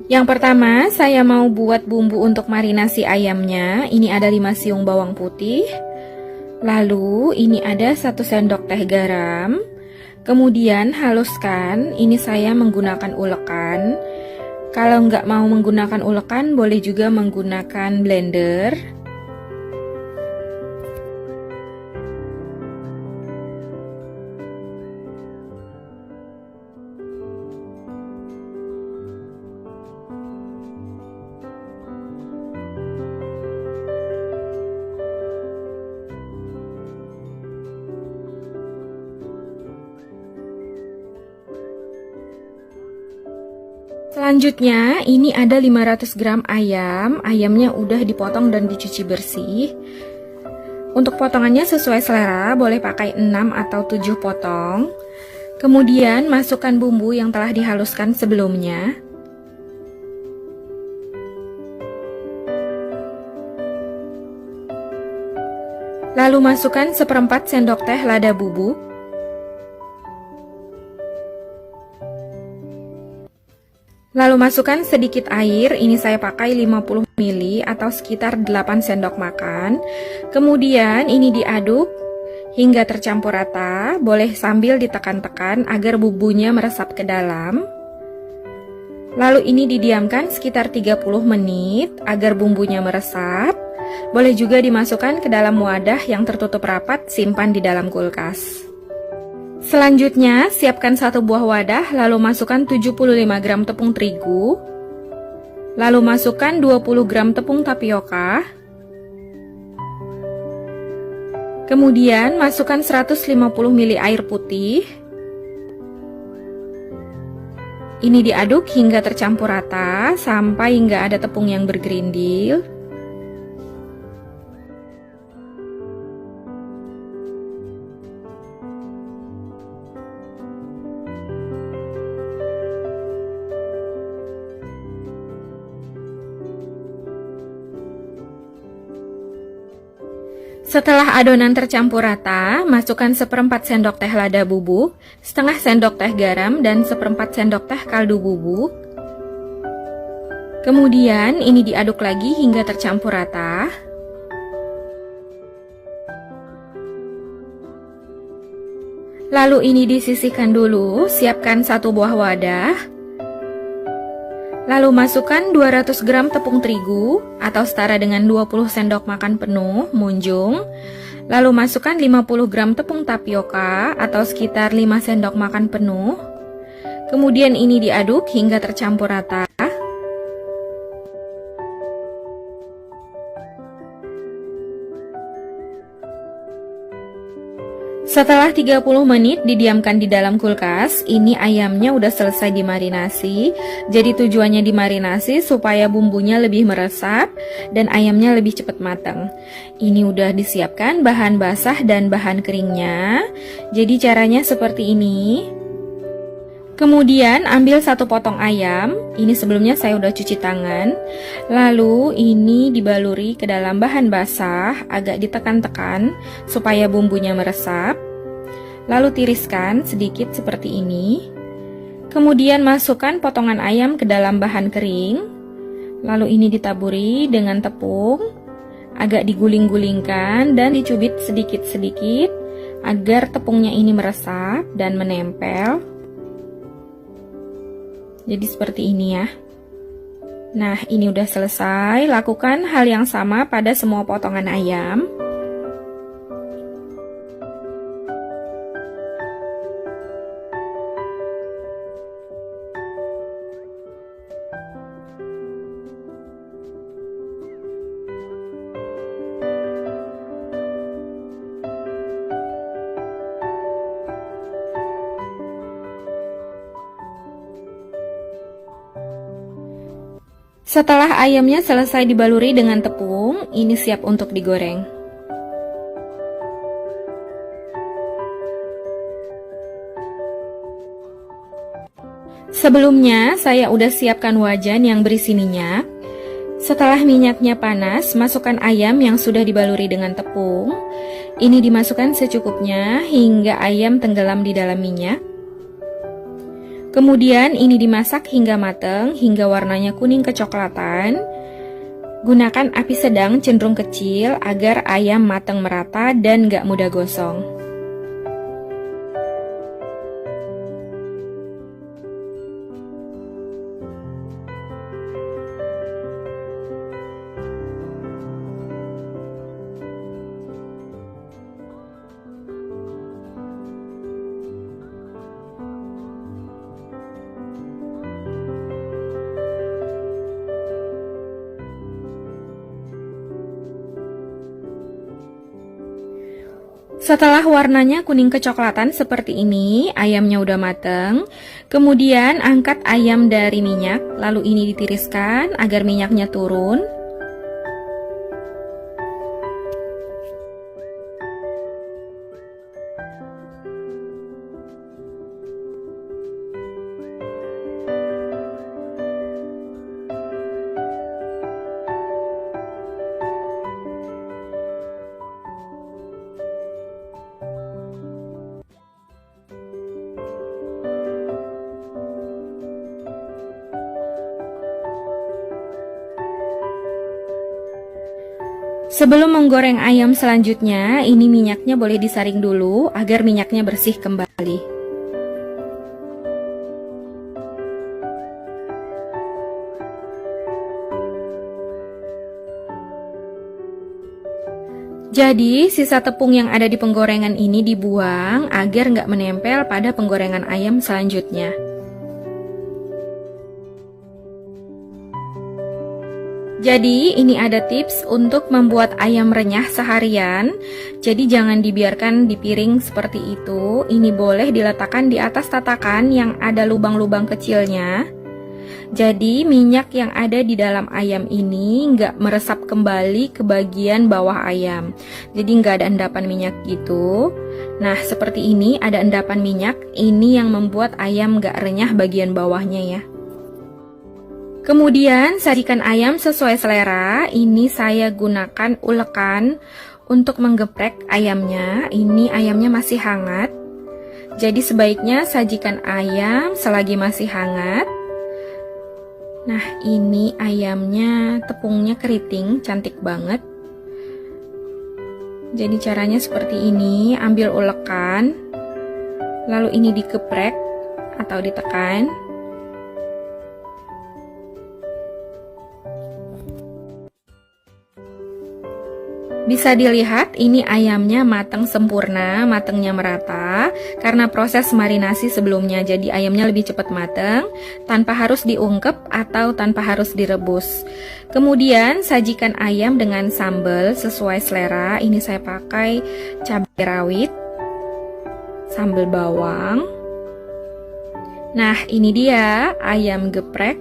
Yang pertama, saya mau buat bumbu untuk marinasi ayamnya. Ini ada 5 siung bawang putih. Lalu, ini ada 1 sendok teh garam. Kemudian, haluskan. Ini saya menggunakan ulekan. Kalau nggak mau menggunakan ulekan, boleh juga menggunakan blender. Selanjutnya, ini ada 500 gram ayam. Ayamnya udah dipotong dan dicuci bersih. Untuk potongannya sesuai selera, boleh pakai 6 atau 7 potong. Kemudian, masukkan bumbu yang telah dihaluskan sebelumnya. Lalu masukkan 1/4 sendok teh lada bubuk. Lalu masukkan sedikit air, ini saya pakai 50 ml atau sekitar 8 sendok makan. Kemudian ini diaduk hingga tercampur rata, boleh sambil ditekan-tekan agar bumbunya meresap ke dalam. Lalu ini didiamkan sekitar 30 menit agar bumbunya meresap. Boleh juga dimasukkan ke dalam wadah yang tertutup rapat, simpan di dalam kulkas. Selanjutnya, siapkan 1 buah wadah, lalu masukkan 75 gram tepung terigu. Lalu masukkan 20 gram tepung tapioka. Kemudian, masukkan 150 ml air putih. Ini diaduk hingga tercampur rata, sampai nggak ada tepung yang bergerindil. Setelah adonan tercampur rata, masukkan 1/4 sendok teh lada bubuk, setengah sendok teh garam, dan 1/4 sendok teh kaldu bubuk. Kemudian ini diaduk lagi hingga tercampur rata. Lalu ini disisihkan dulu, siapkan 1 buah wadah. Lalu masukkan 200 gram tepung terigu atau setara dengan 20 sendok makan penuh munjung. Lalu masukkan 50 gram tepung tapioka atau sekitar 5 sendok makan penuh. Kemudian ini diaduk hingga tercampur rata. Setelah 30 menit didiamkan di dalam kulkas, ini ayamnya udah selesai dimarinasi. Jadi tujuannya dimarinasi supaya bumbunya lebih meresap dan ayamnya lebih cepat matang. Ini udah disiapkan bahan basah dan bahan keringnya. Jadi caranya seperti ini. Kemudian ambil 1 potong ayam. Ini sebelumnya saya udah cuci tangan. Lalu ini dibaluri ke dalam bahan basah, agak ditekan-tekan supaya bumbunya meresap. Lalu tiriskan sedikit seperti ini. Kemudian masukkan potongan ayam ke dalam bahan kering. Lalu ini ditaburi dengan tepung. Agak diguling-gulingkan dan dicubit sedikit-sedikit agar tepungnya ini meresap dan menempel. Jadi seperti ini ya. Nah, ini udah selesai. Lakukan hal yang sama pada semua potongan ayam. Setelah ayamnya selesai dibaluri dengan tepung, ini siap untuk digoreng. Sebelumnya, saya udah siapkan wajan yang berisi minyak. Setelah minyaknya panas, masukkan ayam yang sudah dibaluri dengan tepung. Ini dimasukkan secukupnya hingga ayam tenggelam di dalam minyak. Kemudian ini dimasak hingga matang, hingga warnanya kuning kecoklatan. Gunakan api sedang cenderung kecil agar ayam matang merata dan gak mudah gosong. Setelah warnanya kuning kecoklatan seperti ini, ayamnya udah mateng. Kemudian angkat ayam dari minyak, lalu ini ditiriskan agar minyaknya turun. Sebelum menggoreng ayam selanjutnya, ini minyaknya boleh disaring dulu agar minyaknya bersih kembali. Jadi, sisa tepung yang ada di penggorengan ini dibuang agar nggak menempel pada penggorengan ayam selanjutnya. Jadi ini ada tips untuk membuat ayam renyah seharian. Jadi jangan dibiarkan di piring seperti itu. Ini boleh diletakkan di atas tatakan yang ada lubang-lubang kecilnya. Jadi minyak yang ada di dalam ayam ini nggak meresap kembali ke bagian bawah ayam. Jadi nggak ada endapan minyak gitu. Nah seperti ini ada endapan minyak. Ini yang membuat ayam nggak renyah bagian bawahnya ya. Kemudian sajikan ayam sesuai selera. Ini saya gunakan ulekan untuk menggeprek ayamnya. Ini ayamnya masih hangat. Jadi sebaiknya sajikan ayam selagi masih hangat. Nah ini ayamnya tepungnya keriting, cantik banget. Jadi caranya seperti ini, ambil ulekan. Lalu ini digeprek atau ditekan. Bisa dilihat ini ayamnya matang sempurna, matangnya merata karena proses marinasi sebelumnya. Jadi ayamnya lebih cepat matang tanpa harus diungkep atau tanpa harus direbus. Kemudian sajikan ayam dengan sambal sesuai selera. Ini saya pakai cabai rawit, sambal bawang. Nah ini dia ayam geprek.